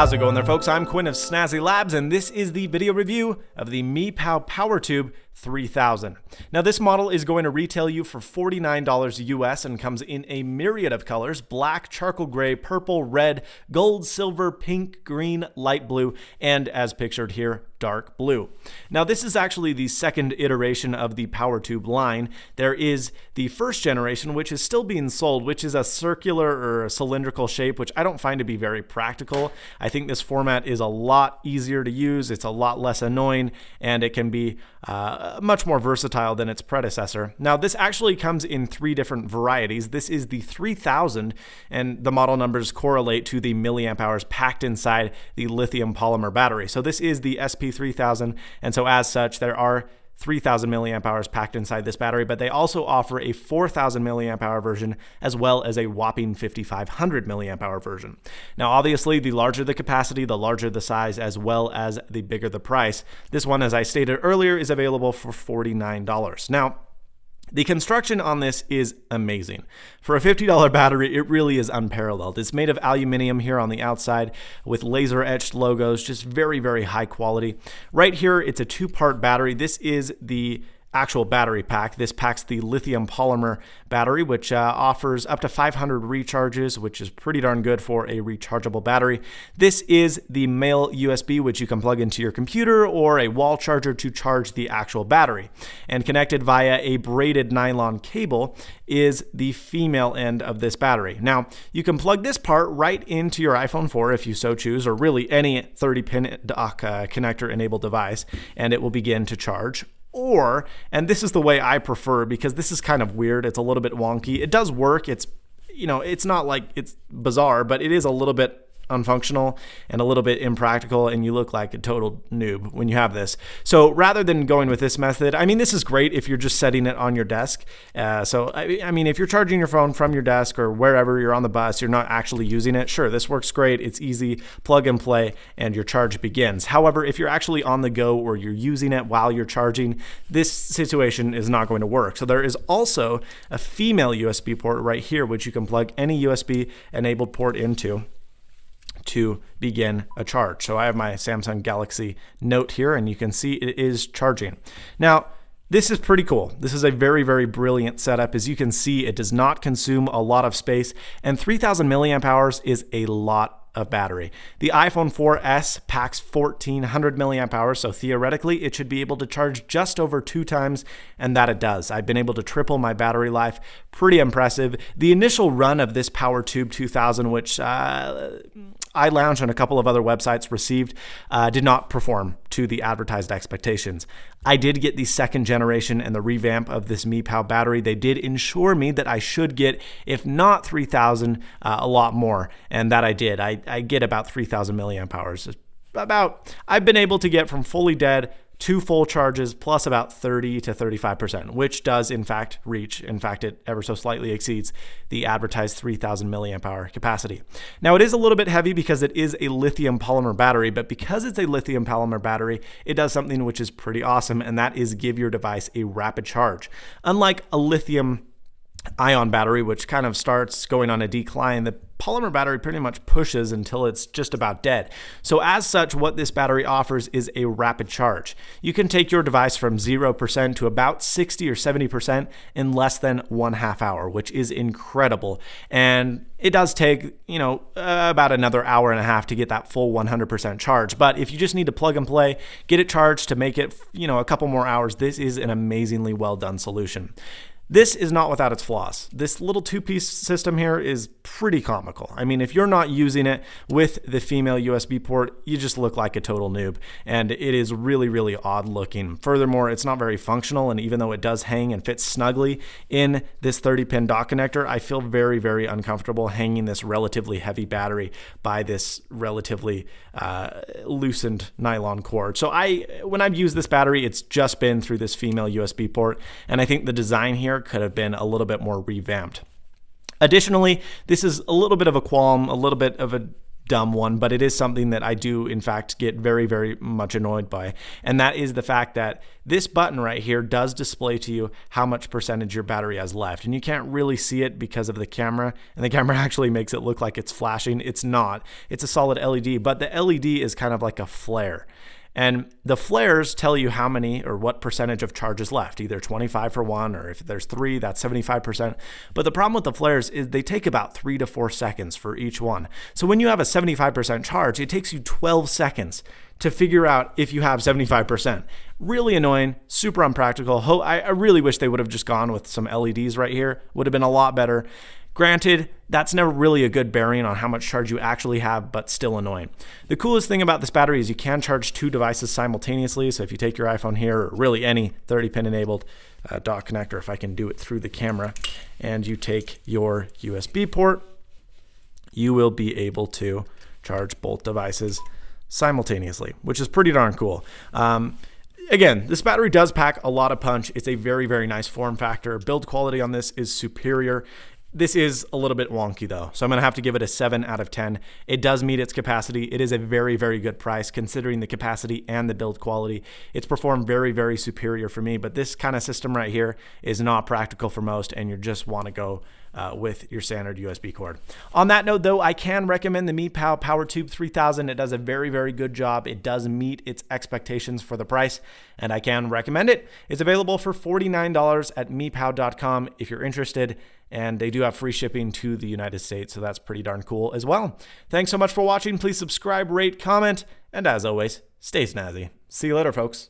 How's it going there, folks? I'm Quinn of Snazzy Labs, and this is the video review of the MiPow PowerTube 3000. Now, this model is going to retail you for $49 US and comes in a myriad of colors: black, charcoal gray, purple, red, gold, silver, pink, green, light blue, and as pictured here, dark blue. Now, this is actually the second iteration of the PowerTube line. There is the first generation, which is still being sold, which is a circular or a cylindrical shape, which I don't find to be very practical. I think this format is a lot easier to use, it's a lot less annoying, and it can be much more versatile than its predecessor. Now, this actually comes in three different varieties. This is the 3000, and the model numbers correlate to the milliamp hours packed inside the lithium polymer battery. So this is the SP3000, and so as such, there are 3,000 milliamp hours packed inside this battery, but they also offer a 4,000 milliamp hour version as well as a whopping 5,500 milliamp hour version. Now, obviously, the larger the capacity, the larger the size, as well as the bigger the price. This one, as I stated earlier, is available for $49. Now, the construction on this is amazing. For a $50 battery, it really is unparalleled. It's made of aluminum here on the outside with laser etched logos, just very, very high quality. Right here, it's a two-part battery. This is the actual battery pack. This packs the lithium polymer battery, which offers up to 500 recharges, which is pretty darn good for a rechargeable battery. This is the male USB, which you can plug into your computer, or a wall charger to charge the actual battery. And connected via a braided nylon cable is the female end of this battery. Now, you can plug this part right into your iPhone 4 if you so choose, or really any 30-pin dock connector enabled device, and it will begin to charge. Or, and this is the way I prefer because this is kind of weird, it's a little bit wonky. It does work, it's, you know, it's not like it's bizarre, but it is a little bit unfunctional and a little bit impractical, and you look like a total noob when you have this. So rather than going with this method, I mean, this is great if you're just setting it on your desk. So I mean, if you're charging your phone from your desk or wherever you're on the bus, you're not actually using it, sure, this works great. It's easy, plug and play, and your charge begins. However, if you're actually on the go or you're using it while you're charging, this situation is not going to work. So there is also a female USB port right here, which you can plug any USB enabled port into to begin a charge. So I have my Samsung Galaxy Note here, and you can see it is charging. Now, this is pretty cool. This is a very, very brilliant setup. As you can see, it does not consume a lot of space, and 3,000 milliamp hours is a lot of battery. The iPhone 4S packs 1,400 milliamp hours, so theoretically it should be able to charge just over 2 times, and that it does. I've been able to triple my battery life. Pretty impressive. The initial run of this PowerTube 2000, which iLounge and a couple of other websites received, did not perform to the advertised expectations. I did get the second generation and the revamp of this MiPow battery. They did ensure me that I should get, if not 3,000, a lot more, and that I did. I get about 3,000 milliamp hours. I've been able to get from fully dead 2 full charges plus about 30 to 35%, which does in fact reach, in fact it ever so slightly exceeds the advertised 3,000 milliamp hour capacity. Now, it is a little bit heavy because it is a lithium polymer battery, but because it's a lithium polymer battery, it does something which is pretty awesome, and that is give your device a rapid charge. Unlike a lithium ion battery, which kind of starts going on a decline, the polymer battery pretty much pushes until it's just about dead. So as such, what this battery offers is a rapid charge. You can take your device from 0% to about 60 or 70% in less than 1/2 hour, which is incredible. And it does take, about another hour and a half to get that full 100% charge. But if you just need to plug and play, get it charged to make it, a couple more hours, this is an amazingly well done solution. This is not without its flaws. This little 2-piece system here is pretty comical. I mean, if you're not using it with the female USB port, you just look like a total noob, and it is really, really odd looking. Furthermore, it's not very functional, and even though it does hang and fit snugly in this 30-pin dock connector, I feel very, very uncomfortable hanging this relatively heavy battery by this relatively loosened nylon cord. So when I've used this battery, it's just been through this female USB port, and I think the design here could have been a little bit more revamped. Additionally, this is a little bit of a qualm, a little bit of a dumb one, but it is something that I do, in fact, get very, very much annoyed by. And that is the fact that this button right here does display to you how much percentage your battery has left. And you can't really see it because of the camera. And the camera actually makes it look like it's flashing. It's not. It's a solid LED, but the LED is kind of like a flare. And the flares tell you how many or what percentage of charge is left, either 25 for one, or if there's 3, that's 75%. But the problem with the flares is they take about 3 to 4 seconds for each one. So when you have a 75% charge, it takes you 12 seconds to figure out if you have 75%. Really annoying, super unpractical. I really wish they would have just gone with some LEDs right here. Would have been a lot better. Granted, that's never really a good bearing on how much charge you actually have, but still annoying. The coolest thing about this battery is you can charge 2 devices simultaneously. So if you take your iPhone here, or really any 30-pin enabled dock connector, if I can do it through the camera, and you take your USB port, you will be able to charge both devices simultaneously, which is pretty darn cool. Again, this battery does pack a lot of punch. It's a very, very nice form factor. Build quality on this is superior. This is a little bit wonky though, so I'm going to have to give it a 7 out of 10. It does meet its capacity. It is a very, very good price considering the capacity and the build quality. It's performed very, very superior for me, but this kind of system right here is not practical for most, and you just want to go with your standard USB cord. On that note though, I can recommend the MiPow PowerTube 3000. It does a very, very good job. It does meet its expectations for the price, and I can recommend it. It's available for $49 at mipow.com if you're interested, and they do have free shipping to the United States, so that's pretty darn cool as well. Thanks so much for watching. Please subscribe, rate, comment, and as always, stay snazzy. See you later, folks.